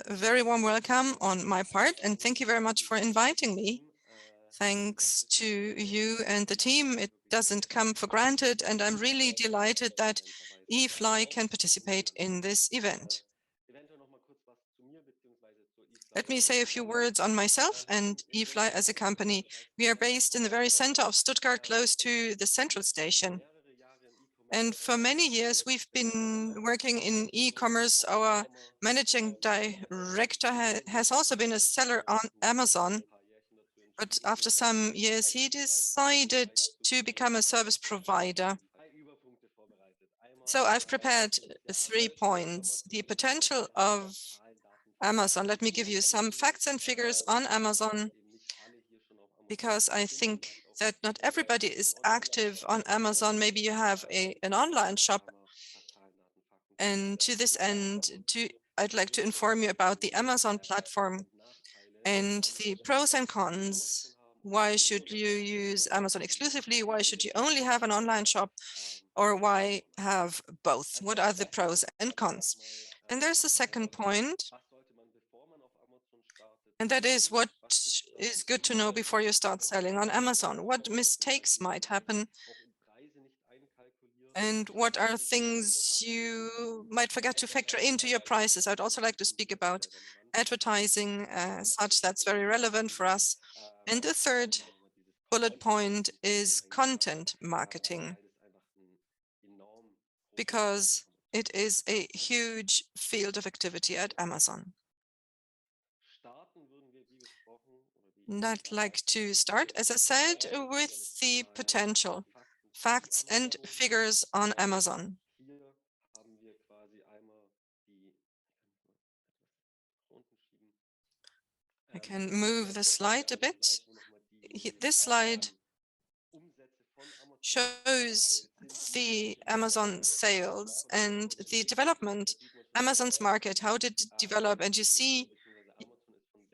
a very warm welcome on my part, and thank you very much for inviting me. Thanks to you and the team. It doesn't come for granted, and I'm really delighted that efly can participate in this event. Let me say a few words on myself and efly as a company. We are based in the very center of Stuttgart, close to the central station. And for many years, we've been working in e-commerce. Our managing director has also been a seller on Amazon. But after some years, he decided to become a service provider. So I've prepared 3 points. The potential of Amazon. Let me give you some facts and figures on Amazon, because I think that not everybody is active on Amazon. Maybe you have an online shop. And to this end, I'd like to inform you about the Amazon platform and the pros and cons. Why should you use Amazon exclusively? Why should you only have an online shop? Or why have both? What are the pros and cons? And there's a second point, and that is what is good to know before you start selling on Amazon. What mistakes might happen, and what are things you might forget to factor into your prices. I'd also like to speak about advertising such that's very relevant for us. And the third bullet point is content marketing, because it is a huge field of activity at Amazon. And I'd like to start, as I said, with the potential, facts and figures on Amazon. I can move the slide a bit. This slide shows the Amazon sales and the development, Amazon's market, how did it develop? And you see,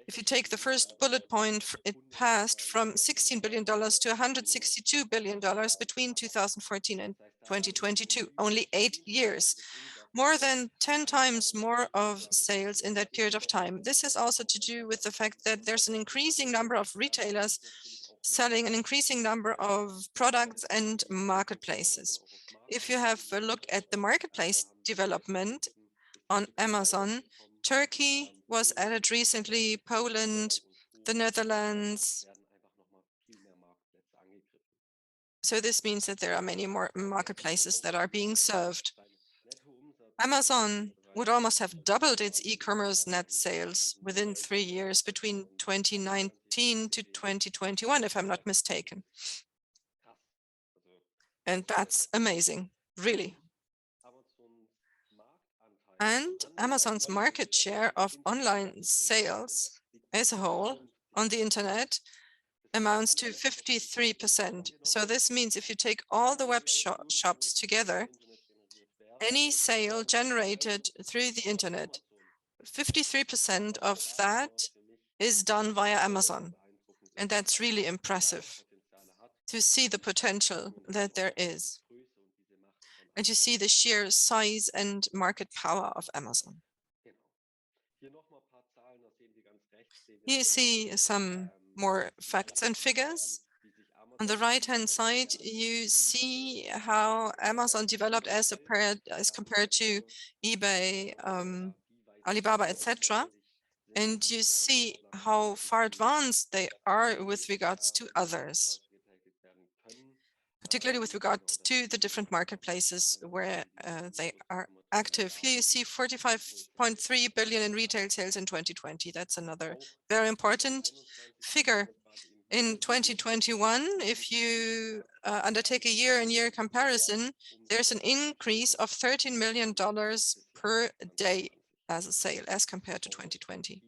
if you take the first bullet point, it passed from $16 billion to $162 billion between 2014 and 2022, only 8 years. More than 10 times more of sales in that period of time. This has also to do with the fact that there's an increasing number of retailers selling an increasing number of products and marketplaces. If you have a look at the marketplace development on Amazon, Turkey was added recently, Poland, the Netherlands. So this means that there are many more marketplaces that are being served. Amazon would almost have doubled its e-commerce net sales within 3 years, between 2019 to 2021, if I'm not mistaken. And that's amazing, really. And Amazon's market share of online sales as a whole on the internet amounts to 53%. So this means if you take all the web shops together, any sale generated through the internet, 53% of that is done via Amazon. And that's really impressive to see the potential that there is, and to see the sheer size and market power of Amazon. You see some more facts and figures. On the right-hand side, you see how Amazon developed as compared to eBay, Alibaba, etc. And you see how far advanced they are with regards to others, particularly with regard to the different marketplaces where they are active. Here you see 45.3 billion in retail sales in 2020. That's another very important figure. In 2021, if you undertake a year-on-year comparison, there's an increase of $13 million per day as a sale as compared to 2020.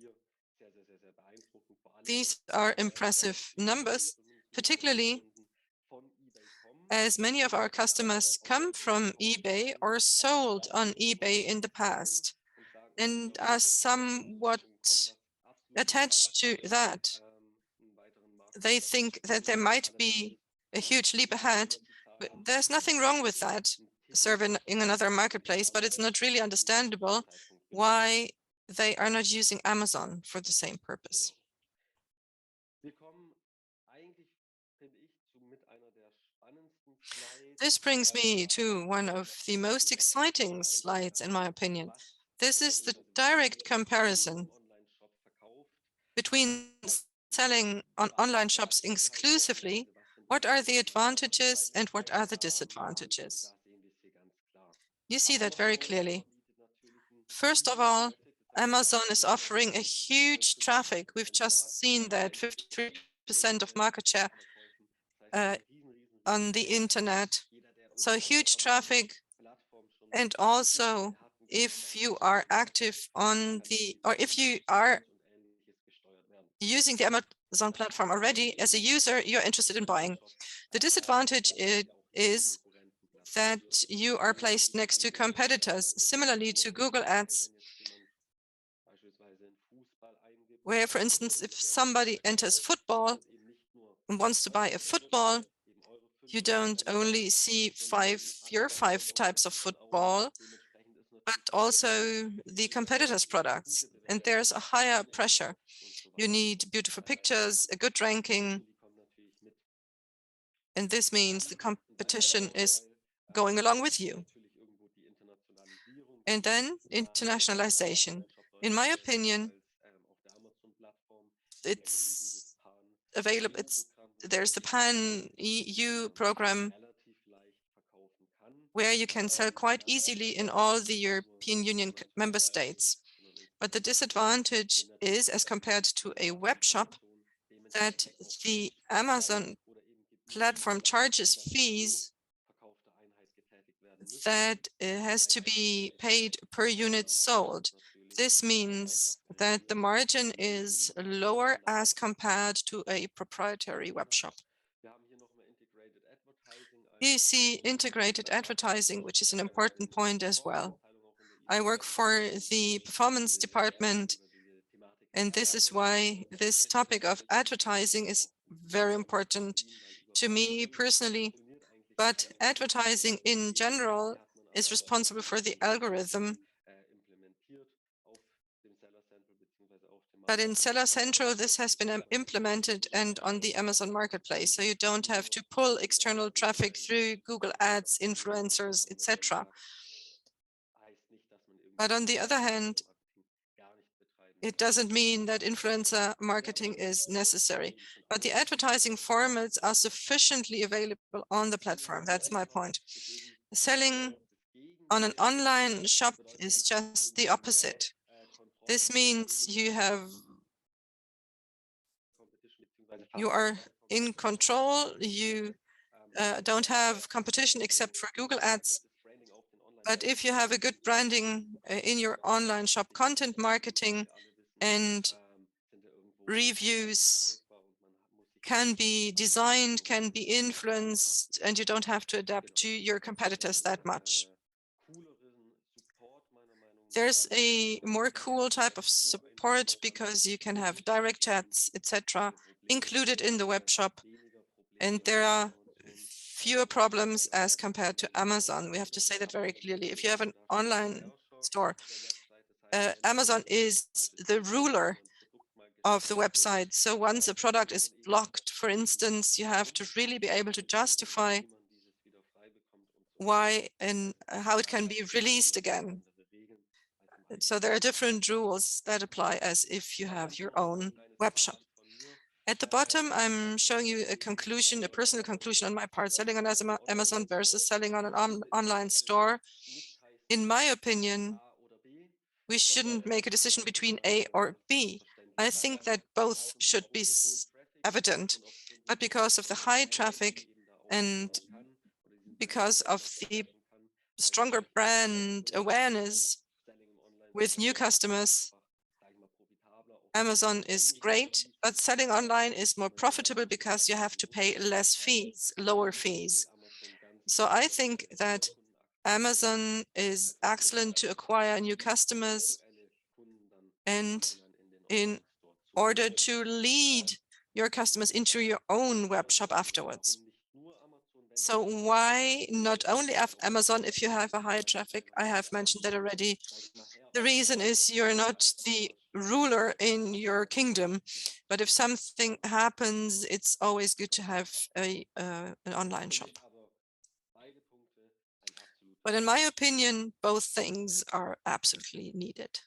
These are impressive numbers, particularly as many of our customers come from eBay or sold on eBay in the past and are somewhat attached to that. They think that there might be a huge leap ahead, but there's nothing wrong with that, serving in another marketplace, but it's not really understandable why they are not using Amazon for the same purpose. This brings me to one of the most exciting slides, in my opinion. This is the direct comparison between selling on online shops exclusively. What are the advantages and what are the disadvantages? You see that very clearly. First of all, Amazon is offering a huge traffic. We've just seen that 53% of market share on the internet. So huge traffic. And also, if you are active on or if you are using the Amazon platform already as a user, you're interested in buying. The disadvantage is that you are placed next to competitors, similarly to Google Ads, where, for instance, if somebody enters football and wants to buy a football, you don't only see your five types of football, but also the competitors' products. And there's a higher pressure. You need beautiful pictures, a good ranking, and this means the competition is going along with you. And then internationalization. In my opinion, it's available. There's the Pan-EU program where you can sell quite easily in all the European Union member states. But the disadvantage is, as compared to a web shop, that the Amazon platform charges fees that has to be paid per unit sold. This means that the margin is lower as compared to a proprietary web shop. You see integrated advertising, which is an important point as well. I work for the performance department, and this is why this topic of advertising is very important to me personally. But advertising in general is responsible for the algorithm. But in Seller Central, this has been implemented and on the Amazon Marketplace. So you don't have to pull external traffic through Google Ads, influencers, etc. But on the other hand, it doesn't mean that influencer marketing is necessary. But the advertising formats are sufficiently available on the platform. That's my point. Selling on an online shop is just the opposite. This means you are in control. You don't have competition except for Google Ads. But if you have a good branding in your online shop, content marketing and reviews can be designed, can be influenced, and you don't have to adapt to your competitors that much. There's a more cool type of support because you can have direct chats, etc., included in the web shop, and there are fewer problems as compared to Amazon. We have to say that very clearly. If you have an online store, Amazon is the ruler of the website. So once a product is blocked, for instance, you have to really be able to justify why and how it can be released again. So there are different rules that apply as if you have your own web shop. At the bottom, I'm showing you a conclusion, a personal conclusion on my part, selling on Amazon versus selling on an online store. In my opinion, we shouldn't make a decision between A or B. I think that both should be evident, but because of the high traffic and because of the stronger brand awareness with new customers, Amazon is great, but selling online is more profitable because you have to pay less fees, lower fees. So I think that Amazon is excellent to acquire new customers and in order to lead your customers into your own web shop afterwards. So why not only have Amazon if you have a high traffic? I have mentioned that already. The reason is you're not the ruler in your kingdom, but if something happens, it's always good to have an online shop. But in my opinion, both things are absolutely needed.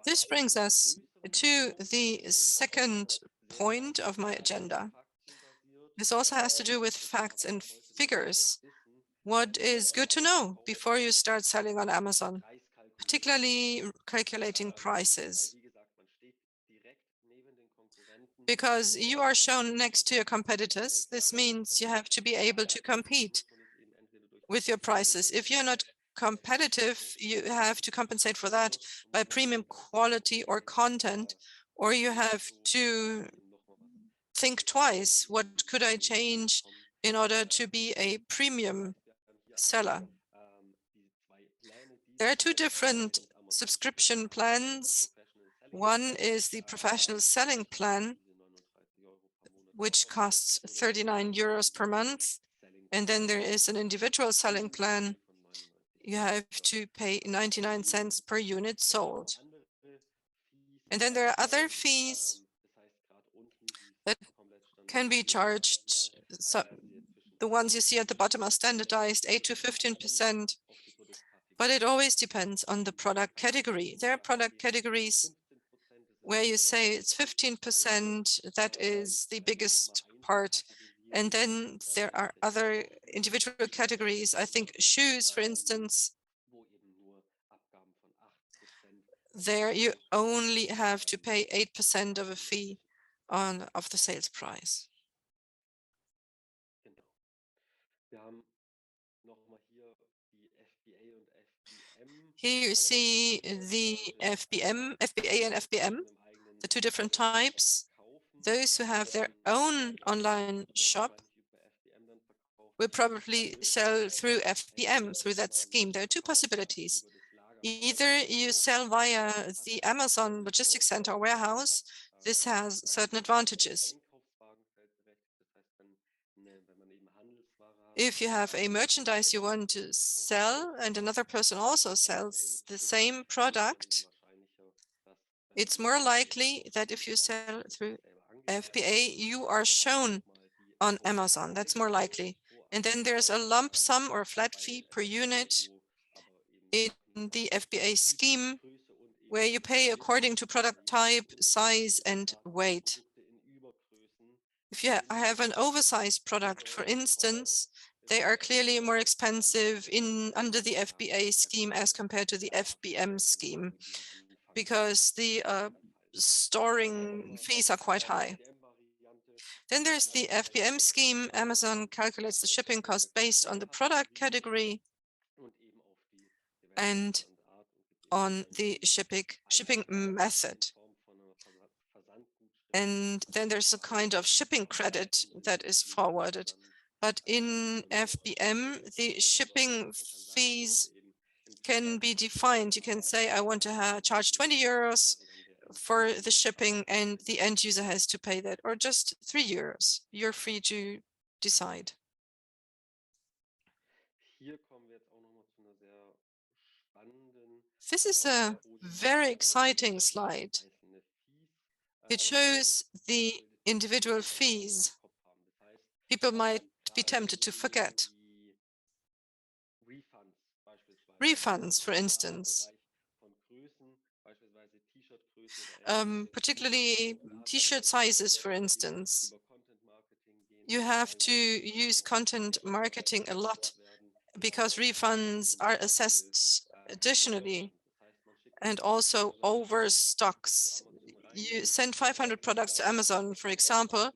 This brings us to the second point of my agenda. This also has to do with facts and figures. What is good to know before you start selling on Amazon, particularly calculating prices? Because you are shown next to your competitors, this means you have to be able to compete with your prices. If you're not competitive, you have to compensate for that by premium quality or content, or you have to think twice, what could I change in order to be a premium seller? There are two different subscription plans. One is the professional selling plan, which costs 39 euros per month. And then there is an individual selling plan. You have to pay 99 cents per unit sold. And then there are other fees that can be charged. So the ones you see at the bottom are standardized, 8 to 15%, but it always depends on the product category. There are product categories where you say it's 15%, that is the biggest part. And then there are other individual categories. I think shoes, for instance, there you only have to pay 8% of a fee of the sales price. Here you see the FBA and FBM, the two different types. Those who have their own online shop will probably sell through FBM, through that scheme. There are two possibilities. Either you sell via the Amazon logistics center or warehouse. This has certain advantages. If you have a merchandise you want to sell and another person also sells the same product, it's more likely that if you sell through FBA, you are shown on Amazon. That's more likely. And then there's a lump sum or flat fee per unit in the FBA scheme, where you pay according to product type, size, and weight. If you have an oversized product, for instance, they are clearly more expensive under the FBA scheme as compared to the FBM scheme, because the storing fees are quite high. Then there's the FBM scheme. Amazon calculates the shipping cost based on the product category and on the shipping method. And then there's a kind of shipping credit that is forwarded. But in FBM, the shipping fees can be defined. You can say, I want to charge 20 euros for the shipping, and the end user has to pay that, or just 3 euros. You're free to decide. This is a very exciting slide. It shows the individual fees. People might be tempted to forget. Refunds, for instance, particularly t-shirt sizes, for instance. You have to use content marketing a lot because refunds are assessed additionally, and also overstocks. You send 500 products to Amazon, for example.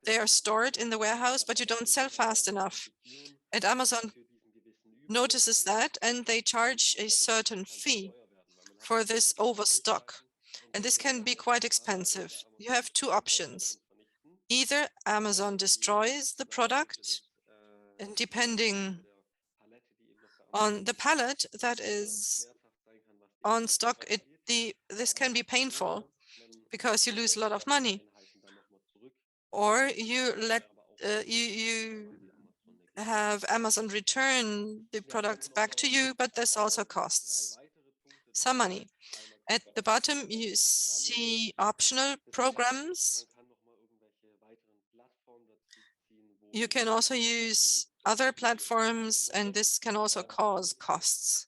They are stored in the warehouse, but you don't sell fast enough. And Amazon notices that, and they charge a certain fee for this overstock. And this can be quite expensive. You have two options. Either Amazon destroys the product, and depending on the pallet that is on stock, this can be painful. because you lose a lot of money, or you have Amazon return the products back to you, but this also costs some money. At the bottom, you see optional programs. You can also use other platforms, and this can also cause costs.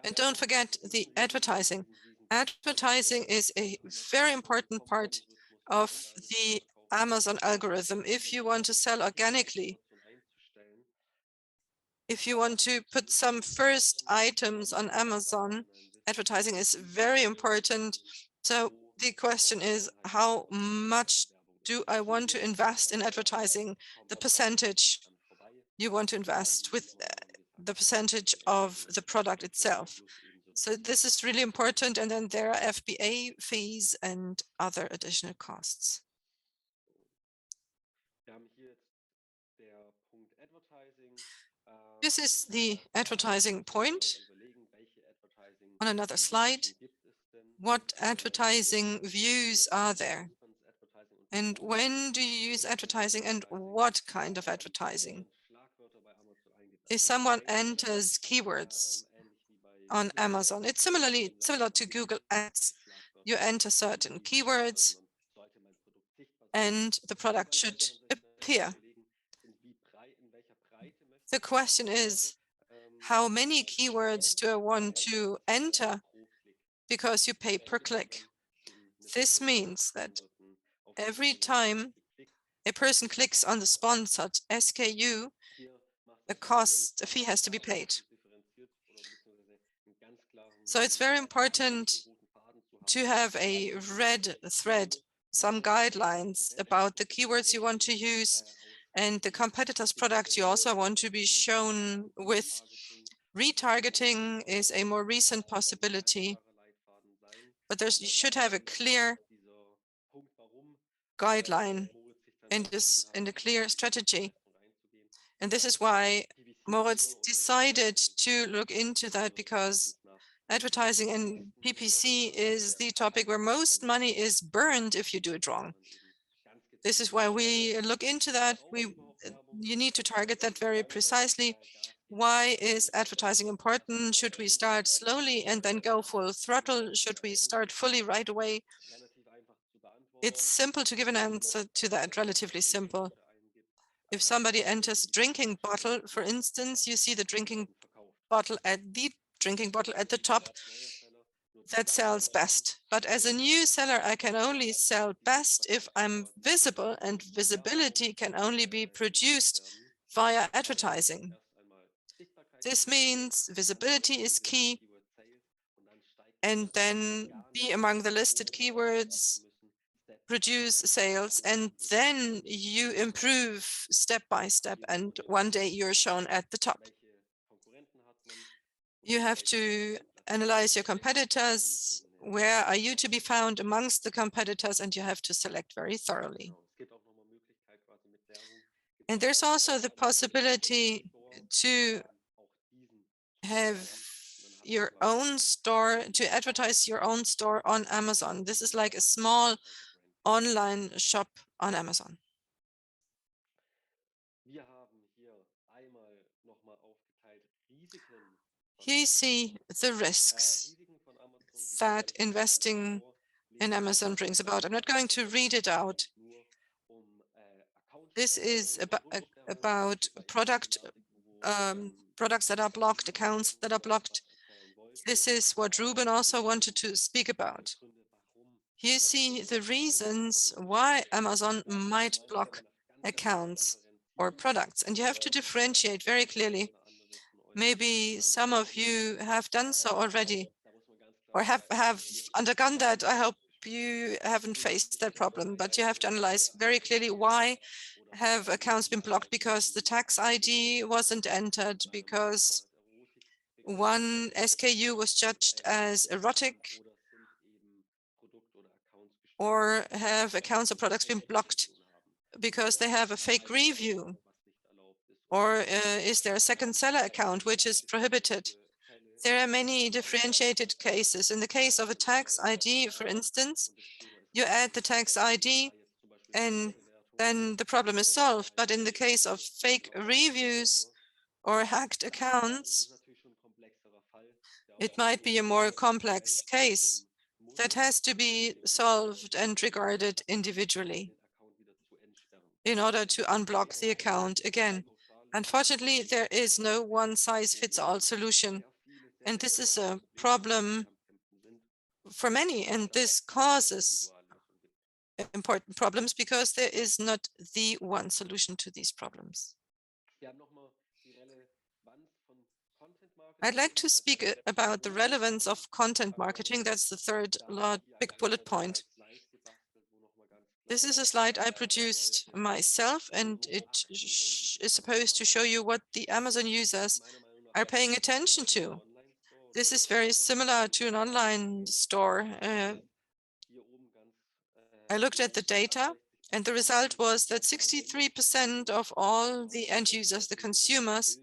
And don't forget the advertising. Advertising is a very important part of the Amazon algorithm. If you want to sell organically, if you want to put some first items on Amazon, advertising is very important. So the question is, how much do I want to invest in advertising? The percentage you want to invest with the percentage of the product itself. So this is really important. And then there are FBA fees and other additional costs. This is the advertising point. On another slide, what advertising views are there? And when do you use advertising and what kind of advertising? If someone enters keywords on Amazon, it's similar to Google Ads. You enter certain keywords and the product should appear. The question is, how many keywords do I want to enter? Because you pay per click. This means that every time a person clicks on the sponsored SKU, a fee has to be paid. So it's very important to have a red thread, some guidelines about the keywords you want to use and the competitor's product you also want to be shown with. Retargeting is a more recent possibility, but you should have a clear guideline and a clear strategy. And this is why Moritz decided to look into that, because advertising and PPC is the topic where most money is burned if you do it wrong. This is why we look into that. You need to target that very precisely. Why is advertising important? Should we start slowly and then go full throttle? Should we start fully right away? It's simple to give an answer to that, relatively simple. If somebody enters drinking bottle, for instance, you see the drinking bottle at the top, that sells best. But as a new seller, I can only sell best if I'm visible, and visibility can only be produced via advertising. This means visibility is key, and then be among the listed keywords, produce sales, and then you improve step by step, and one day you're shown at the top. You have to analyze your competitors. Where are you to be found amongst the competitors? And you have to select very thoroughly. And there's also the possibility to have your own store, to advertise your own store on Amazon. This is like a small online shop on Amazon. Here you see the risks that investing in Amazon brings about. I'm not going to read it out. This is about products that are blocked, accounts that are blocked. This is what Ruben also wanted to speak about. You see the reasons why Amazon might block accounts or products, and you have to differentiate very clearly. Maybe some of you have done so already or have undergone that. I hope you haven't faced that problem, but you have to analyze very clearly why have accounts been blocked. Because the tax ID wasn't entered, because one SKU was judged as erotic, or have accounts or products been blocked because they have a fake review, or is there a second seller account which is prohibited? There are many differentiated cases. In the case of a tax ID, for instance, you add the tax ID and then the problem is solved. But in the case of fake reviews or hacked accounts, it might be a more complex case that has to be solved and regarded individually in order to unblock the account again. Unfortunately, there is no one-size-fits-all solution, and this is a problem for many, and this causes important problems because there is not the one solution to these problems. I'd like to speak about the relevance of content marketing. That's the third big bullet point. This is a slide I produced myself, and it is supposed to show you what the Amazon users are paying attention to. This is very similar to an online store. I looked at the data, and the result was that 63% of all the end users, the consumers,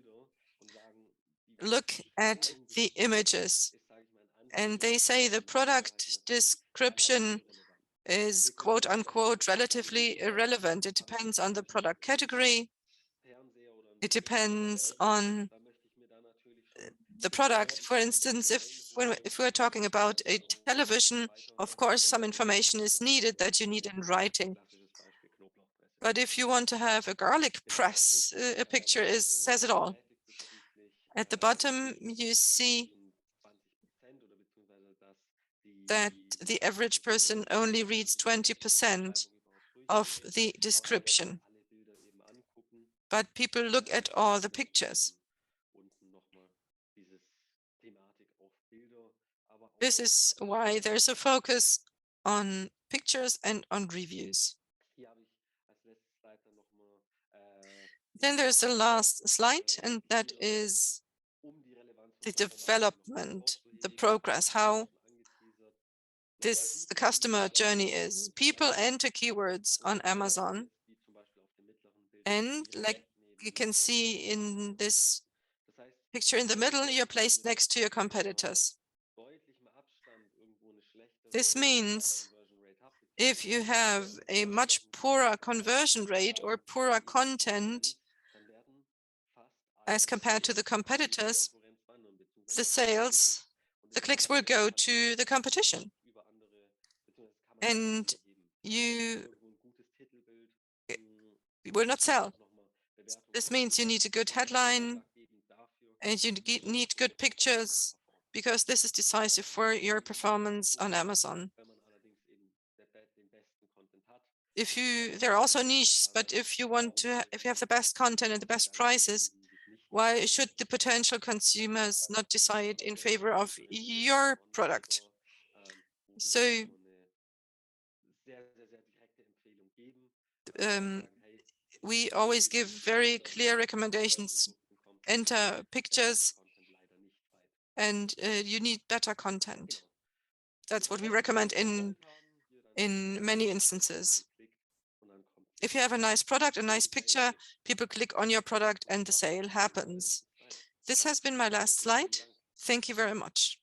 look at the images, and they say the product description is quote unquote relatively irrelevant. It depends on the product category. It depends on the product. For instance, if we're talking about a television, of course, some information is needed that you need in writing. But if you want to have a garlic press, a picture says it all. At the bottom, you see that the average person only reads 20% of the description, but people look at all the pictures. This is why there's a focus on pictures and on reviews. Then there's the last slide, and that is the development, the progress, how the customer journey is. People enter keywords on Amazon, and like you can see in this picture in the middle, you're placed next to your competitors. This means if you have a much poorer conversion rate or poorer content as compared to the competitors, the clicks will go to the competition. And you will not sell. This means you need a good headline and you need good pictures, because this is decisive for your performance on Amazon. There are also niches, but if you have the best content and the best prices, why should the potential consumers not decide in favor of your product? So we always give very clear recommendations. Enter pictures, and you need better content. That's what we recommend in many instances. If you have a nice product, a nice picture, people click on your product and the sale happens. This has been my last slide. Thank you very much.